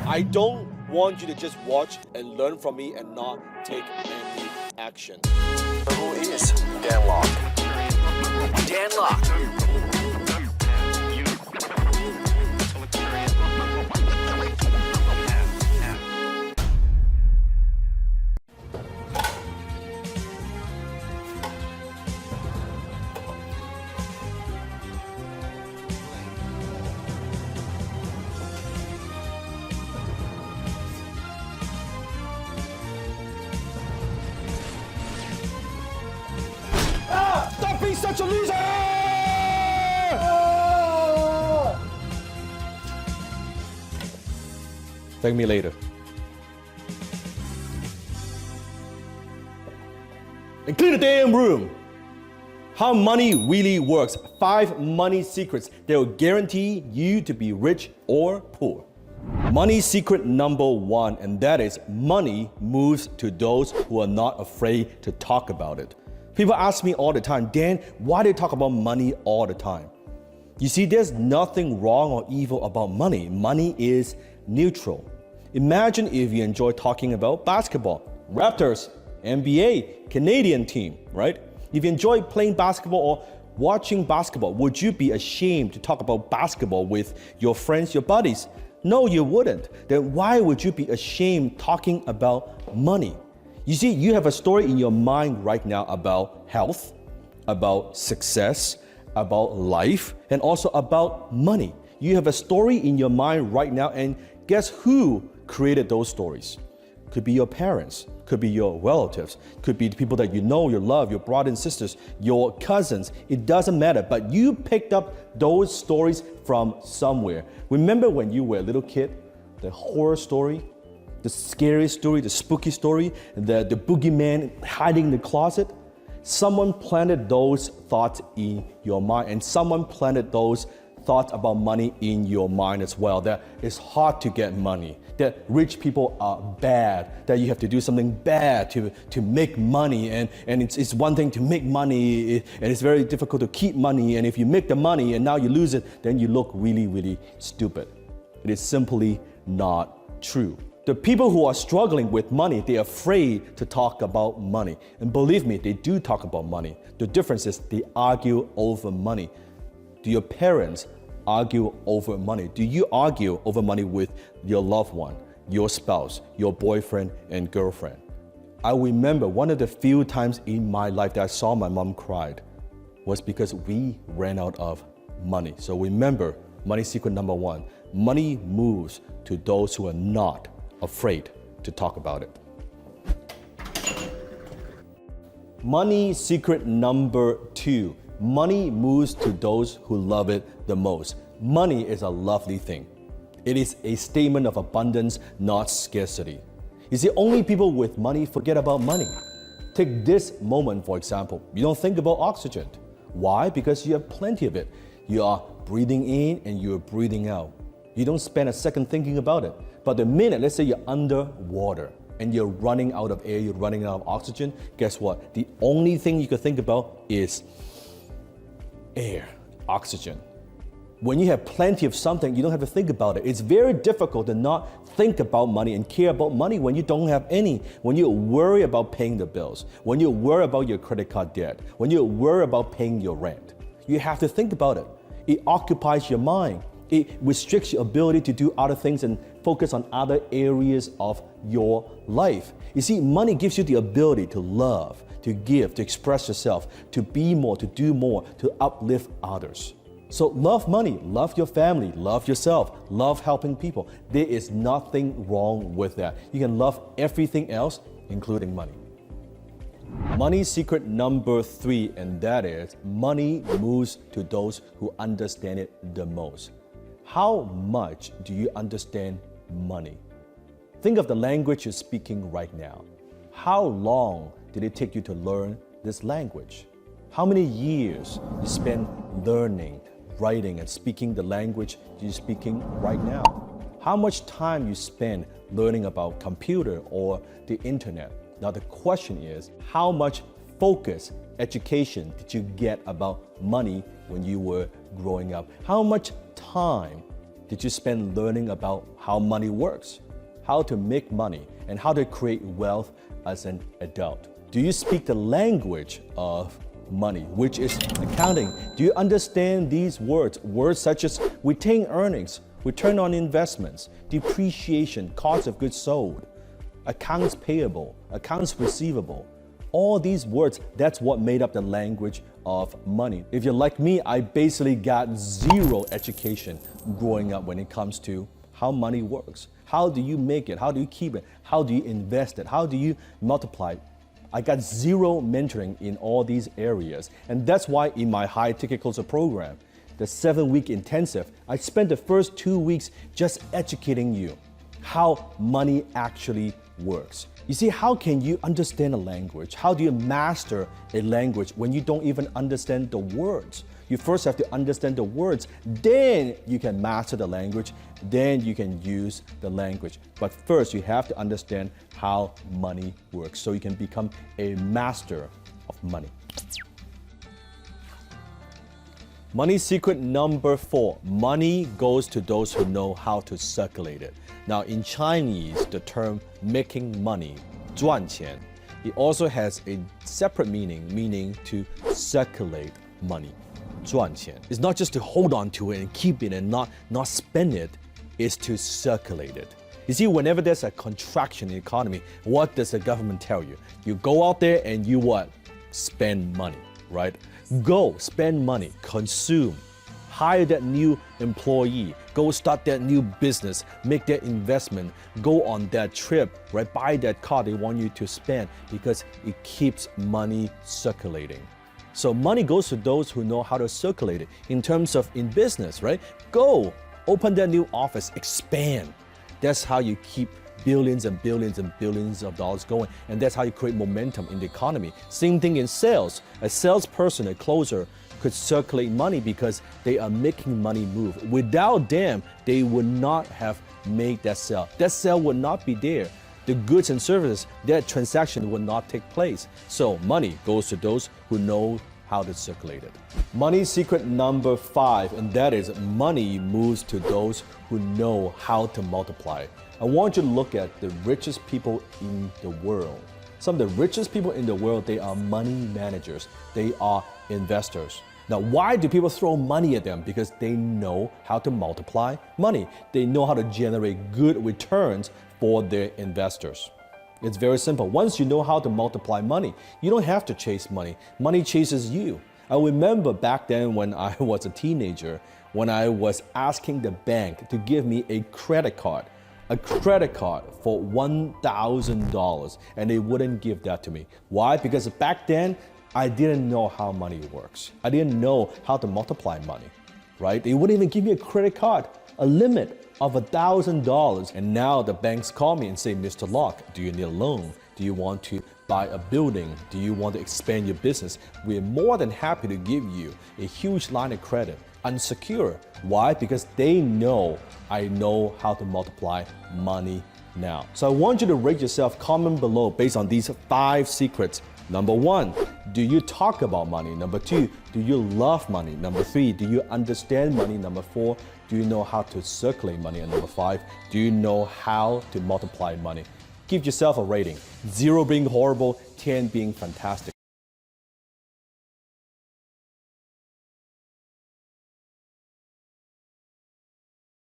I don't want you to just watch and learn from me and not take any action. Who is Dan Lok? Dan Lok. Stop being such a loser! Thank me later. And clean the damn room. How money really works. 5 money secrets that will guarantee you to be rich or poor. Money secret number 1, and that is money moves to those who are not afraid to talk about it. People ask me all the time, Dan, why do you talk about money all the time? You see, there's nothing wrong or evil about money. Money is neutral. Imagine if you enjoy talking about basketball, Raptors, NBA, Canadian team, right? If you enjoy playing basketball or watching basketball, would you be ashamed to talk about basketball with your friends, your buddies? No, you wouldn't. Then why would you be ashamed talking about money? You see, you have a story in your mind right now about health, about success, about life, and also about money. You have a story in your mind right now, and guess who created those stories? Could be your parents, could be your relatives, could be the people that you know, you love, your brothers and sisters, your cousins. It doesn't matter, but you picked up those stories from somewhere. Remember when you were a little kid, the horror story, the scary story, the spooky story, the boogeyman hiding in the closet? Someone planted those thoughts in your mind, and someone planted those thoughts about money in your mind as well, that it's hard to get money, that rich people are bad, that you have to do something bad to make money, and it's one thing to make money, and it's very difficult to keep money, and if you make the money and now you lose it, then you look really, really stupid. It is simply not true. The people who are struggling with money, they're afraid to talk about money. And believe me, they do talk about money. The difference is they argue over money. Do your parents argue over money? Do you argue over money with your loved one, your spouse, your boyfriend and girlfriend? I remember one of the few times in my life that I saw my mom cried was because we ran out of money. So remember, money secret number 1, money moves to those who are not afraid to talk about it. Money secret number 2, money moves to those who love it the most. Money is a lovely thing. It is a statement of abundance, not scarcity. You see, only people with money forget about money. Take this moment, for example. You don't think about oxygen. Why? Because you have plenty of it. You are breathing in and you're breathing out. You don't spend a second thinking about it. But the minute, let's say you're underwater and you're running out of air, you're running out of oxygen, guess what? The only thing you can think about is air, oxygen. When you have plenty of something, you don't have to think about it. It's very difficult to not think about money and care about money when you don't have any, when you worry about paying the bills, when you worry about your credit card debt, when you worry about paying your rent. You have to think about it. It occupies your mind. It restricts your ability to do other things and focus on other areas of your life. You see, money gives you the ability to love, to give, to express yourself, to be more, to do more, to uplift others. So love money, love your family, love yourself, love helping people. There is nothing wrong with that. You can love everything else, including money. Money secret number 3, and that is money moves to those who understand it the most. How much do you understand money? Think of the language you're speaking right now. How long did it take you to learn this language? How many years you spent learning, writing, and speaking the language you're speaking right now? How much time you spend learning about computer or the internet? Now the question is, how much focus, education did you get about money when you were growing up? How much time did you spend learning about how money works, how to make money, and how to create wealth as an adult? Do you speak the language of money, which is accounting? Do you understand these words such as retained earnings, return on investments, depreciation, cost of goods sold, accounts payable, accounts receivable? All these words, that's what made up the language of money. If you're like me, I basically got zero education growing up when it comes to how money works. How do you make it? How do you keep it? How do you invest it? How do you multiply it? I got zero mentoring in all these areas. And that's why in my high ticket closer program, the 7-week intensive, I spent the first 2 weeks just educating you how money actually works. You see, how can you understand a language? How do you master a language when you don't even understand the words? You first have to understand the words, then you can master the language, then you can use the language. But first, you have to understand how money works so you can become a master of money. Money secret number 4. Money goes to those who know how to circulate it. Now, in Chinese, the term making money, 赚钱, it also has a separate meaning to circulate money. 赚钱. It's not just to hold on to it and keep it and not spend it, it's to circulate it. You see, whenever there's a contraction in the economy, what does the government tell you? You go out there and you what? Spend money, right? Go, spend money, consume, hire that new employee, go start that new business, make that investment, go on that trip, right? Buy that car they want you to spend because it keeps money circulating. So money goes to those who know how to circulate it. In terms of in business, right? Go, open that new office, expand. That's how you keep billions and billions and billions of dollars going. And that's how you create momentum in the economy. Same thing in sales. A salesperson, a closer, could circulate money because they are making money move. Without them, they would not have made that sale. That sale would not be there. The goods and services, that transaction would not take place. So money goes to those who know how to circulate it. Money secret number 5, and that is money moves to those who know how to multiply. I want you to look at the richest people in the world. Some of the richest people in the world, they are money managers. They are investors. Now, why do people throw money at them? Because they know how to multiply money. They know how to generate good returns for their investors. It's very simple. Once you know how to multiply money, you don't have to chase money. Money chases you. I remember back then when I was a teenager, when I was asking the bank to give me a credit card for $1,000, and they wouldn't give that to me. Why? Because back then, I didn't know how money works. I didn't know how to multiply money, right? They wouldn't even give me a credit card, a limit of $1,000. And now the banks call me and say, Mr. Locke, do you need a loan? Do you want to buy a building? Do you want to expand your business? We're more than happy to give you a huge line of credit, unsecured. Why? Because they know I know how to multiply money now. So I want you to rate yourself, comment below based on these 5 secrets. Number 1, do you talk about money? Number 2, do you love money? Number 3, do you understand money? Number 4, do you know how to circulate money? And number 5, do you know how to multiply money? Give yourself a rating. 0 being horrible, 10 being fantastic.